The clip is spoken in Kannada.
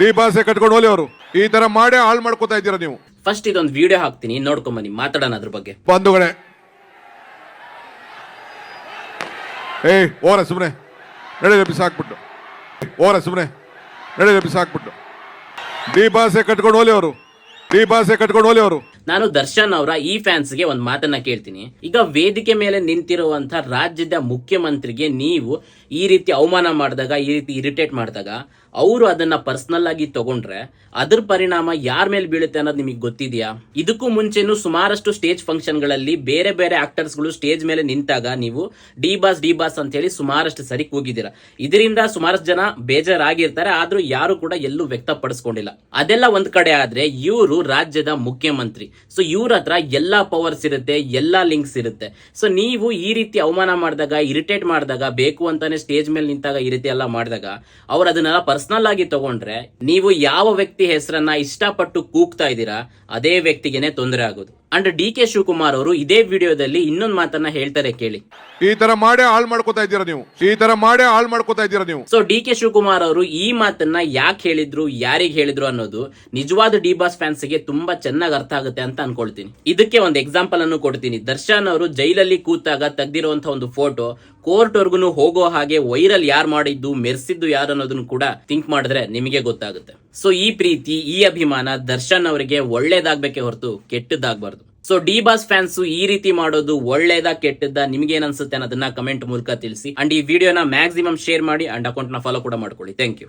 ಈ ಭಾಷೆ ಕಟ್ಕೊಂಡು ಹೋಲಿ ಅವರು ಈ ತರ ಮಾಡಿ ಹಾಳು ಮಾಡ್ಕೋತಾ ಇದ್ದೀರಾ ನೀವು. ಫಸ್ಟ್ ಇದೊಂದು ವಿಡಿಯೋ ಹಾಕ್ತೀನಿ, ನೋಡ್ಕೊಂಬನ್ನಿ, ಮಾತಾಡೋಣ ಅದ್ರ ಬಗ್ಗೆ. ಬಂಧುಗಳೇ, ಓರ ಸುಮ್ಮನೆ ನಡೆದ ಬಿಸಾಕ್ಬಿಟ್ಟು, ಓರ ಸುಮ್ಮನೆ ನಡೆದ ಬಿಸಾಕ್ಬಿಟ್ಟು ಡಿ ಭಾಷೆ ಕಟ್ಕೊಂಡು ಹೋಲಿ ಅವರು, ಡಿ ಭಾಷೆ ಕಟ್ಕೊಂಡು ಹೋಲಿ ಅವರು. ನಾನು ದರ್ಶನ್ ಅವರ ಈ ಫ್ಯಾನ್ಸ್ಗೆ ಒಂದು ಮಾತನ್ನ ಕೇಳ್ತೀನಿ. ಈಗ ವೇದಿಕೆ ಮೇಲೆ ನಿಂತಿರುವಂತ ರಾಜ್ಯದ ಮುಖ್ಯಮಂತ್ರಿಗೆ ನೀವು ಈ ರೀತಿ ಅವಮಾನ ಮಾಡಿದಾಗ, ಈ ರೀತಿ ಇರಿಟೇಟ್ ಮಾಡಿದಾಗ ಅವರು ಅದನ್ನ ಪರ್ಸನಲ್ ಆಗಿ ತಗೊಂಡ್ರೆ ಅದ್ರ ಪರಿಣಾಮ ಯಾರ ಮೇಲೆ ಬೀಳುತ್ತೆ ಅನ್ನೋದು ನಿಮಗೆ ಗೊತ್ತಿದೆಯಾ? ಇದಕ್ಕೂ ಮುಂಚೆನೂ ಸುಮಾರಷ್ಟು ಸ್ಟೇಜ್ ಫಂಕ್ಷನ್ ಗಳಲ್ಲಿ ಬೇರೆ ಬೇರೆ ಆಕ್ಟರ್ಸ್ ಗಳು ಸ್ಟೇಜ್ ಮೇಲೆ ನಿಂತಾಗ ನೀವು ಡಿ ಬಾಸ್ ಅಂತ ಹೇಳಿ ಸುಮಾರಷ್ಟು ಸರಿ ಕೂಗಿದ್ದೀರಾ. ಇದರಿಂದ ಸುಮಾರಷ್ಟು ಜನ ಬೇಜಾರಾಗಿರ್ತಾರೆ, ಆದ್ರೂ ಯಾರು ಕೂಡ ಎಲ್ಲೂ ವ್ಯಕ್ತಪಡಿಸ್ಕೊಂಡಿಲ್ಲ. ಅದೆಲ್ಲ ಒಂದ್ ಕಡೆ ಆದ್ರೆ, ಇವರು ರಾಜ್ಯದ ಮುಖ್ಯಮಂತ್ರಿ, ಸೊ ಇವ್ರ ಹತ್ರ ಎಲ್ಲಾ ಪವರ್ಸ್ ಇರುತ್ತೆ, ಎಲ್ಲಾ ಲಿಂಕ್ಸ್ ಇರುತ್ತೆ. ಸೊ ನೀವು ಈ ರೀತಿ ಅವಮಾನ ಮಾಡಿದಾಗ, ಇರಿಟೇಟ್ ಮಾಡಿದಾಗ, ಬೇಕು ಅಂತಾನೆ ಸ್ಟೇಜ್ ಮೇಲೆ ನಿಂತಾಗ ಈ ರೀತಿ ಎಲ್ಲ ಮಾಡಿದಾಗ ಅವ್ರು ಅದನ್ನೆಲ್ಲ ಪರ್ಸನಲ್ ಆಗಿ ತಗೊಂಡ್ರೆ ನೀವು ಯಾವ ವ್ಯಕ್ತಿ ಹೆಸರನ್ನ ಇಷ್ಟಪಟ್ಟು ಕೂಗ್ತಾ ಇದ್ದೀರಾ ಅದೇ ವ್ಯಕ್ತಿಗೆನೆ ತೊಂದರೆ ಆಗೋದು. ಅಂಡ್ ಡಿ.ಕೆ. ಶಿವಕುಮಾರ್ ಅವರು ಇದೇ ವಿಡಿಯೋದಲ್ಲಿ ಇನ್ನೊಂದು ಮಾತನ್ನ ಹೇಳ್ತಾರೆ, ಕೇಳಿ. ಈ ತರ ಮಾಡೇ ಹಾಳು ಮಾಡ್ಕೋತಾ ಇದ್ದೀರಾ ನೀವು, ಈ ತರ ಮಾಡೇ ಹಾಳು ಮಾಡ್ಕೋತಾ ಇದ್ದೀರಾ ನೀವು. ಸೊ ಡಿ.ಕೆ. ಶಿವಕುಮಾರ್ ಅವರು ಈ ಮಾತನ್ನ ಯಾಕೆ ಹೇಳಿದ್ರು, ಯಾರಿಗೆ ಹೇಳಿದ್ರು ಅನ್ನೋದು ನಿಜವಾದ ಡಿ ಬಾಸ್ ಫ್ಯಾನ್ಸ್ ಗೆ ತುಂಬಾ ಚೆನ್ನಾಗಿ ಅರ್ಥ ಆಗುತ್ತೆ ಅಂತ ಅನ್ಕೊಳ್ತೀನಿ. ಇದಕ್ಕೆ ಒಂದು ಎಕ್ಸಾಂಪಲ್ ಅನ್ನು ಕೊಡ್ತೀನಿ. ದರ್ಶನ್ ಅವರು ಜೈಲಲ್ಲಿ ಕೂತಾಗ ತೆಗ್ದಿರುವಂತಹ ಒಂದು ಫೋಟೋ ಕೋರ್ಟ್ ವರ್ಗುನು ಹೋಗೋ ಹಾಗೆ ವೈರಲ್ ಯಾರು ಮಾಡಿದ್ದು, ಮೆರೆಸಿದ್ದು ಯಾರು ಅನ್ನೋದನ್ನು ಕೂಡ ಥಿಂಕ್ ಮಾಡಿದ್ರೆ ನಿಮಗೆ ಗೊತ್ತಾಗುತ್ತೆ. ಸೊ ಈ ಪ್ರೀತಿ, ಈ ಅಭಿಮಾನ ದರ್ಶನ್ ಅವರಿಗೆ ಒಳ್ಳೇದಾಗ್ಬೇಕೆ ಹೊರತು ಕೆಟ್ಟದ್ದಾಗಬಾರ್ದು. ಸೊ ಡಿ ಬಾಸ್ ಫ್ಯಾನ್ಸ್ ಈ ರೀತಿ ಮಾಡೋದು ಒಳ್ಳೇದಾ ಕೆಟ್ಟದ್ದಾ ನಿಮ್ಗೆ ಏನ್ ಅನ್ಸುತ್ತೆ ಅನ್ನೋದನ್ನ ಕಮೆಂಟ್ ಮೂಲಕ ತಿಳಿಸಿ. ಅಂಡ್ ಈ ವಿಡಿಯೋನ ಮ್ಯಾಕ್ಸಿಮಮ್ ಶೇರ್ ಮಾಡಿ ಅಂಡ್ ಅಕೌಂಟ್ ನ ಫಾಲೋ ಕೂಡ ಮಾಡ್ಕೊಳ್ಳಿ. Thank you.